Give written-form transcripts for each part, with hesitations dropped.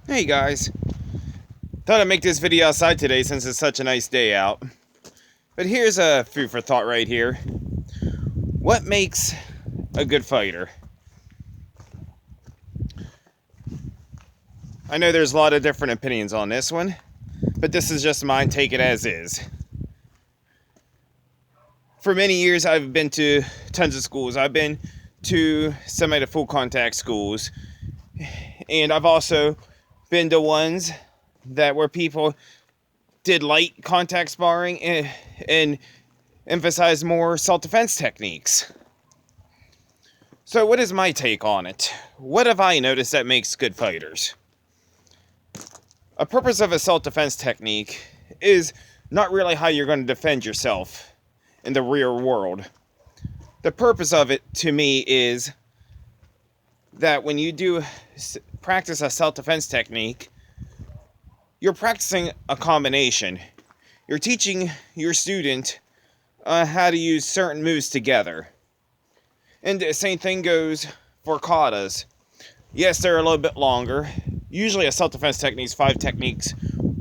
Hey guys, thought I'd make this video outside today since it's such a nice day out. But here's a food for thought right here. What makes a good fighter? I know there's a lot of different opinions on this one, but this is just mine, take it as is. For many years I've been to tons of schools. I've been to semi to full contact schools, and I've also been to ones that where people did light contact sparring and emphasized more self-defense techniques. So what is my take on it? What have I noticed that makes good fighters? A purpose of a self-defense technique is not really how you're going to defend yourself in the real world. The purpose of it, to me, is that when you do practice a self-defense technique, you're practicing a combination. You're teaching your student how to use certain moves together. And the same thing goes for katas. Yes, they're a little bit longer. Usually a self-defense technique is 5 techniques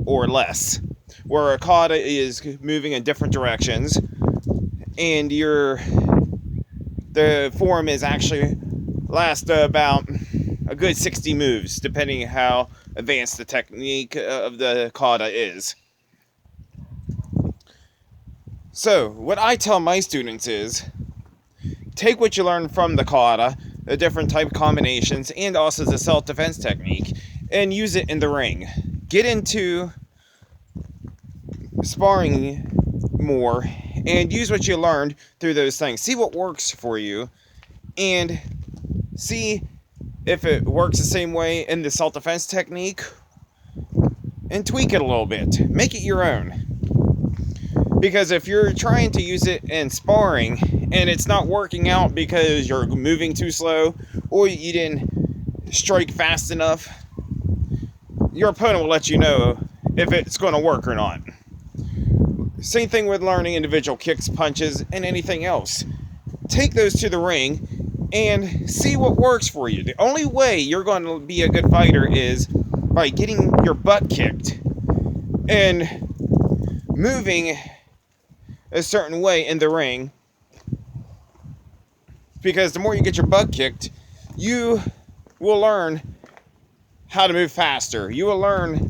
or less, where a kata is moving in different directions, and the form is actually lasts about a good 60 moves, depending how advanced the technique of the kata is. So, what I tell my students is, take what you learn from the kata, the different type combinations, and also the self-defense technique, and use it in the ring. Get into sparring more, and use what you learned through those things. See what works for you, and see if it works the same way in the self-defense technique, and tweak it a little bit. Make it your own. Because if you're trying to use it in sparring and it's not working out because you're moving too slow or you didn't strike fast enough, your opponent will let you know if it's going to work or not. Same thing with learning individual kicks, punches, and anything else. Take those to the ring and see what works for you. The only way you're going to be a good fighter is by getting your butt kicked and moving a certain way in the ring. Because the more you get your butt kicked, you will learn how to move faster. You will learn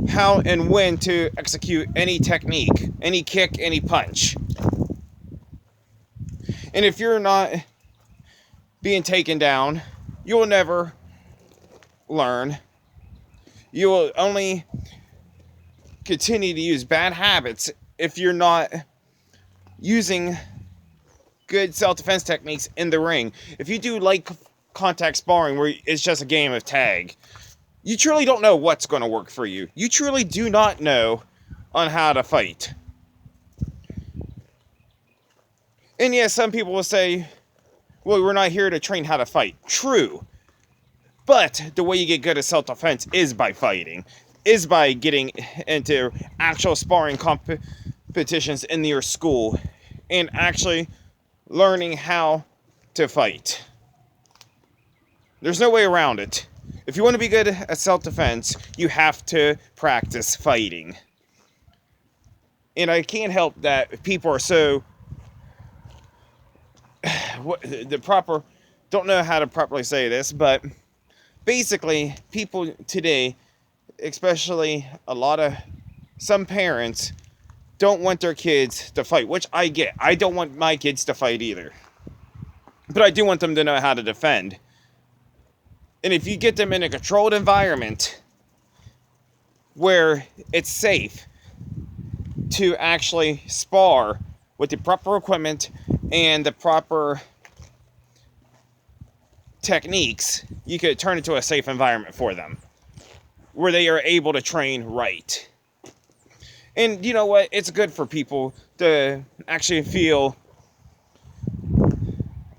how and when to execute any technique, any kick, any punch. And if you're not being taken down, you will never learn. You will only continue to use bad habits if you're not using good self-defense techniques in the ring. If you do light contact sparring where it's just a game of tag, you truly don't know what's going to work for you. You truly do not know on how to fight. And yes, some people will say, well, we're not here to train how to fight. True. But the way you get good at self-defense is by fighting. Is by getting into actual sparring competitions in your school. And actually learning how to fight. There's no way around it. If you want to be good at self-defense, you have to practice fighting. And I can't help that people are so don't know how to properly say this, but basically people today, especially some parents, don't want their kids to fight, which I get. I don't want my kids to fight either. But I do want them to know how to defend. And if you get them in a controlled environment where it's safe to actually spar with the proper equipment and the proper techniques, you could turn it to a safe environment for them where they are able to train right. And you know what? It's good for people to actually feel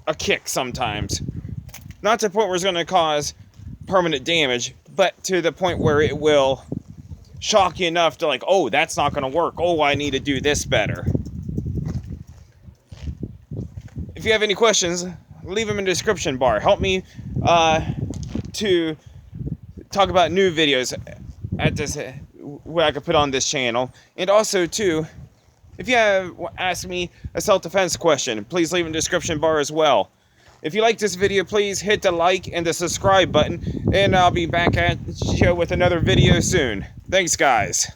a kick sometimes. Not to the point where it's going to cause permanent damage, but to the point where it will shock you enough to like, oh, that's not going to work. Oh, I need to do this better. If you have any questions, leave them in the description bar. Help me to talk about new videos at this, what I could put on this channel. And also too, if you have asked me a self-defense question, please leave in the description bar as well. If you like this video, please hit the like and the subscribe button, and I'll be back at you with another video soon. Thanks, guys.